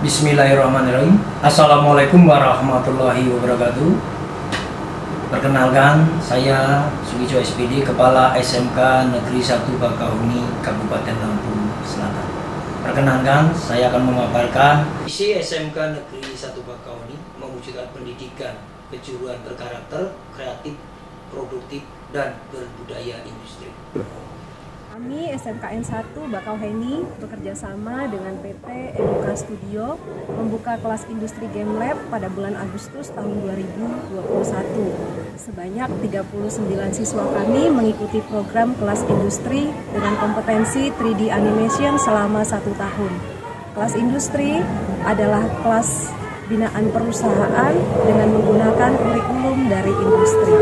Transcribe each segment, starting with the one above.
Bismillahirrahmanirrahim. Assalamualaikum warahmatullahi wabarakatuh. Perkenalkan, saya Sugijo SPD, Kepala SMK Negeri 1 Bakahuni, Kabupaten Lampung Selatan. Perkenalkan, saya akan memaparkan visi SMK Negeri 1 Bakahuni mewujudkan pendidikan kejuruan berkarakter, kreatif, produktif, dan berbudaya industri. Kami SMKN 1 Bakauheni bekerja sama dengan PT Eduka Studio membuka kelas industri game lab pada bulan Agustus tahun 2021. Sebanyak 39 siswa kami mengikuti program kelas industri dengan kompetensi 3D animation selama 1 tahun. Kelas industri adalah kelas binaan perusahaan dengan menggunakan kurikulum dari industri.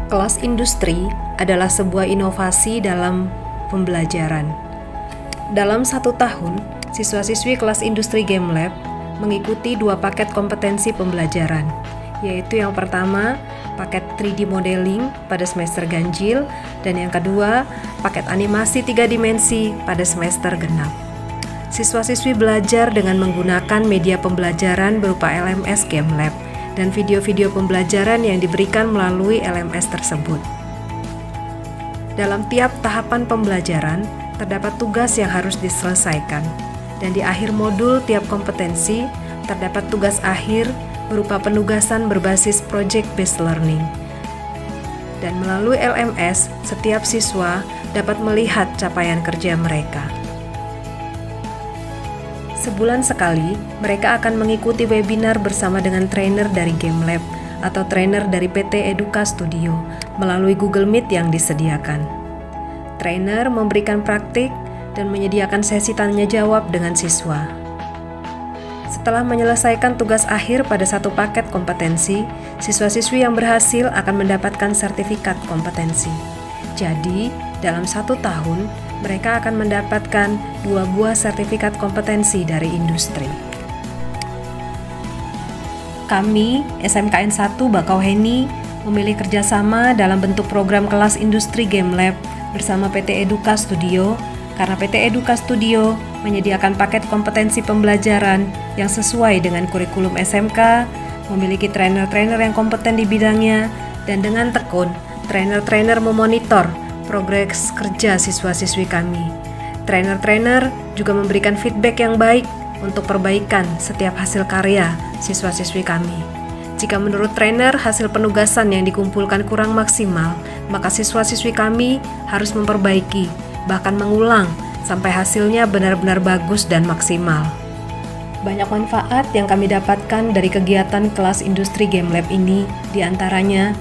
Kelas industri adalah sebuah inovasi dalam pembelajaran. Dalam 1 tahun, siswa-siswi kelas industri game lab mengikuti 2 paket kompetensi pembelajaran, yaitu yang pertama, paket 3D modeling pada semester ganjil, dan yang kedua, paket animasi 3 dimensi pada semester genap. Siswa-siswi belajar dengan menggunakan media pembelajaran berupa LMS Game Lab dan video-video pembelajaran yang diberikan melalui LMS tersebut. Dalam tiap tahapan pembelajaran, terdapat tugas yang harus diselesaikan, dan di akhir modul tiap kompetensi, terdapat tugas akhir berupa penugasan berbasis project-based learning. Dan melalui LMS, setiap siswa dapat melihat capaian kerja mereka. Sebulan sekali, mereka akan mengikuti webinar bersama dengan trainer dari Game Lab atau trainer dari PT Eduka Studio melalui Google Meet yang disediakan. Trainer memberikan praktik dan menyediakan sesi tanya jawab dengan siswa. Setelah menyelesaikan tugas akhir pada 1 paket kompetensi, siswa-siswi yang berhasil akan mendapatkan sertifikat kompetensi. Jadi, dalam 1 tahun, mereka akan mendapatkan 2 buah sertifikat kompetensi dari industri. Kami, SMKN 1 Bakauheni, memilih kerjasama dalam bentuk program kelas industri game lab bersama PT Eduka Studio, karena PT Eduka Studio menyediakan paket kompetensi pembelajaran yang sesuai dengan kurikulum SMK, memiliki trainer-trainer yang kompeten di bidangnya, dan dengan tekun, trainer-trainer memonitor progres kerja siswa-siswi kami. Trainer-trainer juga memberikan feedback yang baik untuk perbaikan setiap hasil karya siswa-siswi kami. Jika menurut trainer hasil penugasan yang dikumpulkan kurang maksimal, maka siswa-siswi kami harus memperbaiki, bahkan mengulang sampai hasilnya benar-benar bagus dan maksimal. Banyak manfaat yang kami dapatkan dari kegiatan kelas industri game lab ini, diantaranya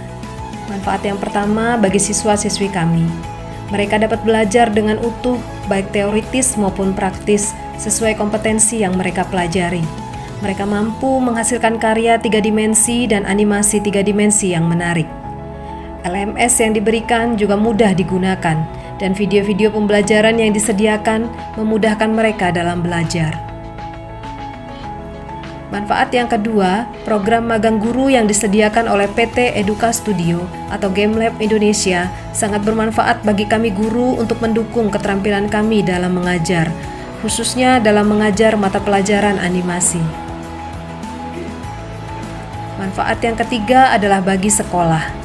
manfaat yang pertama bagi siswa-siswi kami. Mereka dapat belajar dengan utuh, baik teoritis maupun praktis, sesuai kompetensi yang mereka pelajari. Mereka mampu menghasilkan karya 3 dimensi dan animasi 3 dimensi yang menarik. LMS yang diberikan juga mudah digunakan, dan video-video pembelajaran yang disediakan memudahkan mereka dalam belajar. Manfaat yang kedua, program magang guru yang disediakan oleh PT Eduka Studio atau Game Lab Indonesia sangat bermanfaat bagi kami guru untuk mendukung keterampilan kami dalam mengajar, khususnya dalam mengajar mata pelajaran animasi. Manfaat yang ketiga adalah bagi sekolah.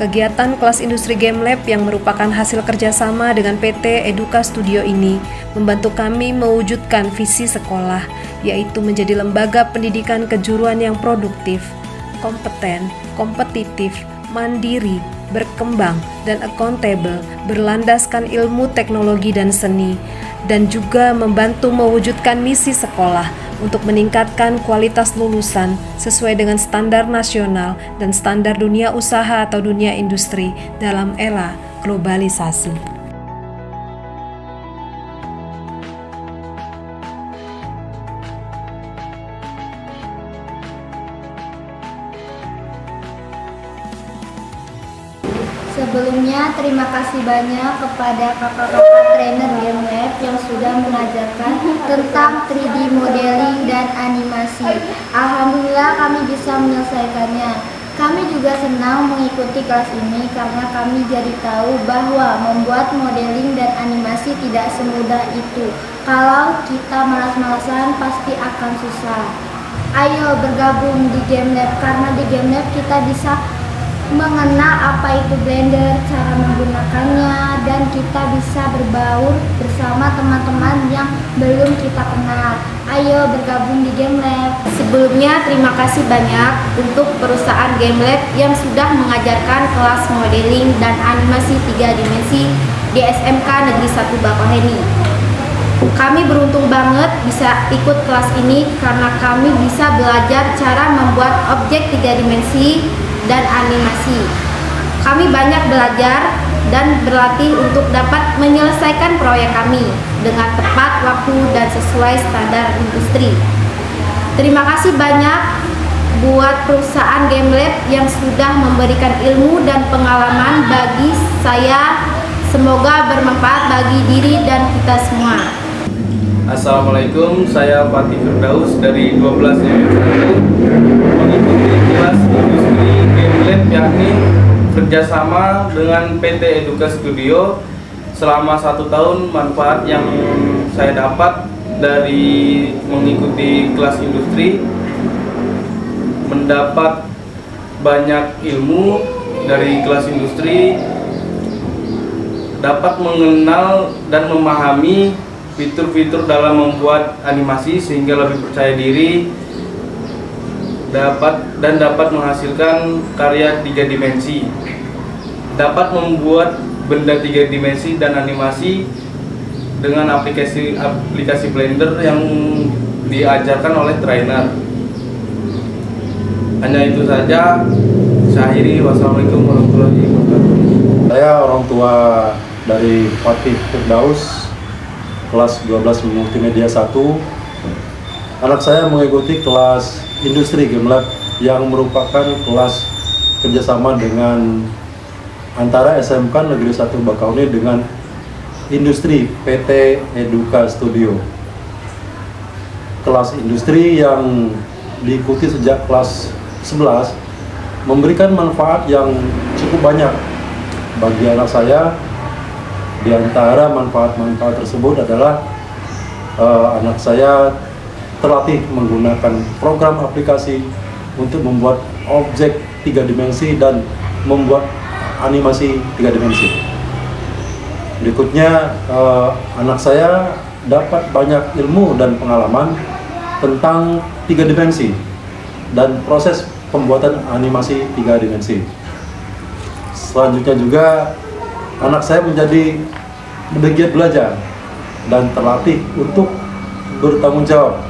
Kegiatan kelas industri game lab yang merupakan hasil kerjasama dengan PT Eduka Studio ini membantu kami mewujudkan visi sekolah, yaitu menjadi lembaga pendidikan kejuruan yang produktif, kompeten, kompetitif, mandiri, berkembang, dan accountable, berlandaskan ilmu teknologi dan seni, dan juga membantu mewujudkan misi sekolah untuk meningkatkan kualitas lulusan sesuai dengan standar nasional dan standar dunia usaha atau dunia industri dalam era globalisasi. Sebelumnya, terima kasih banyak kepada kakak-kakak trainer Game Lab yang sudah mengajarkan tentang 3D modeling dan animasi. Alhamdulillah kami bisa menyelesaikannya. Kami juga juga senang mengikuti kelas ini karena kami jadi tahu bahwa membuat modeling dan animasi tidak semudah itu. Kalau kita malas-malasan pasti akan susah. Ayo bergabung di Game Lab karena di Game Lab kita bisa mengenal apa itu Blender, cara menggunakannya, dan kita bisa berbaur bersama teman-teman yang belum kita kenal. Ayo bergabung di Game Lab. Sebelumnya terima kasih banyak untuk perusahaan Game Lab yang sudah mengajarkan kelas modeling dan animasi 3 dimensi di SMK Negeri 1 Bakauheni. Kami beruntung banget bisa ikut kelas ini karena kami bisa belajar cara membuat objek 3 dimensi dan animasi. Kami banyak belajar dan berlatih untuk dapat menyelesaikan proyek kami dengan tepat waktu dan sesuai standar industri. Terima kasih banyak buat perusahaan Game Lab yang sudah memberikan ilmu dan pengalaman bagi saya. Semoga bermanfaat bagi diri dan kita semua. Assalamualaikum, saya Fatih Firdaus dari 12 mengikuti kelas industri Game Lab, yakni kerjasama dengan PT Eduka Studio. Selama 1 tahun, manfaat yang saya dapat dari mengikuti kelas industri, mendapat banyak ilmu dari kelas industri, dapat mengenal dan memahami fitur-fitur dalam membuat animasi sehingga lebih percaya diri, dapat menghasilkan karya 3 dimensi, dapat membuat benda 3 dimensi dan animasi dengan aplikasi Blender yang diajarkan oleh trainer. Hanya itu saja. Saya akhiri. Wassalamualaikum warahmatullahi wabarakatuh. Saya orang tua dari Fatih Firdaus, kelas 12 Multimedia 1. Anak saya mengikuti kelas Industri Game Lab yang merupakan kelas kerjasama dengan antara SMK Negeri 1 Bakauheni dengan industri PT Eduka Studio. Kelas industri yang diikuti sejak kelas 11 memberikan manfaat yang cukup banyak bagi anak saya. Di antara manfaat-manfaat tersebut adalah anak saya terlatih menggunakan program aplikasi untuk membuat objek 3 dimensi dan membuat animasi 3 dimensi. Berikutnya, anak saya dapat banyak ilmu dan pengalaman tentang 3 dimensi dan proses pembuatan animasi 3 dimensi. Selanjutnya juga, anak saya menjadi lebih giat belajar dan terlatih untuk bertanggung jawab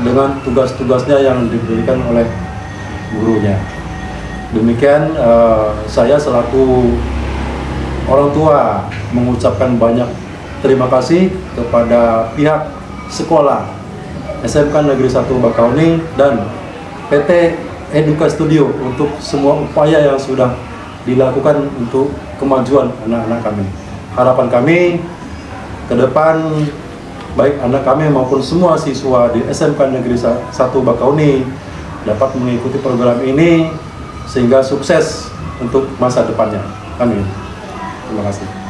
dengan tugas-tugasnya yang diberikan oleh gurunya. Demikian saya selaku orang tua mengucapkan banyak terima kasih kepada pihak sekolah SMK Negeri 1 Bakauheni dan PT Eduka Studio untuk semua upaya yang sudah dilakukan untuk kemajuan anak-anak kami. Harapan kami ke depan, baik anak kami maupun semua siswa di SMK Negeri 1 Bakauheni dapat mengikuti program ini sehingga sukses untuk masa depannya. Amin. Terima kasih.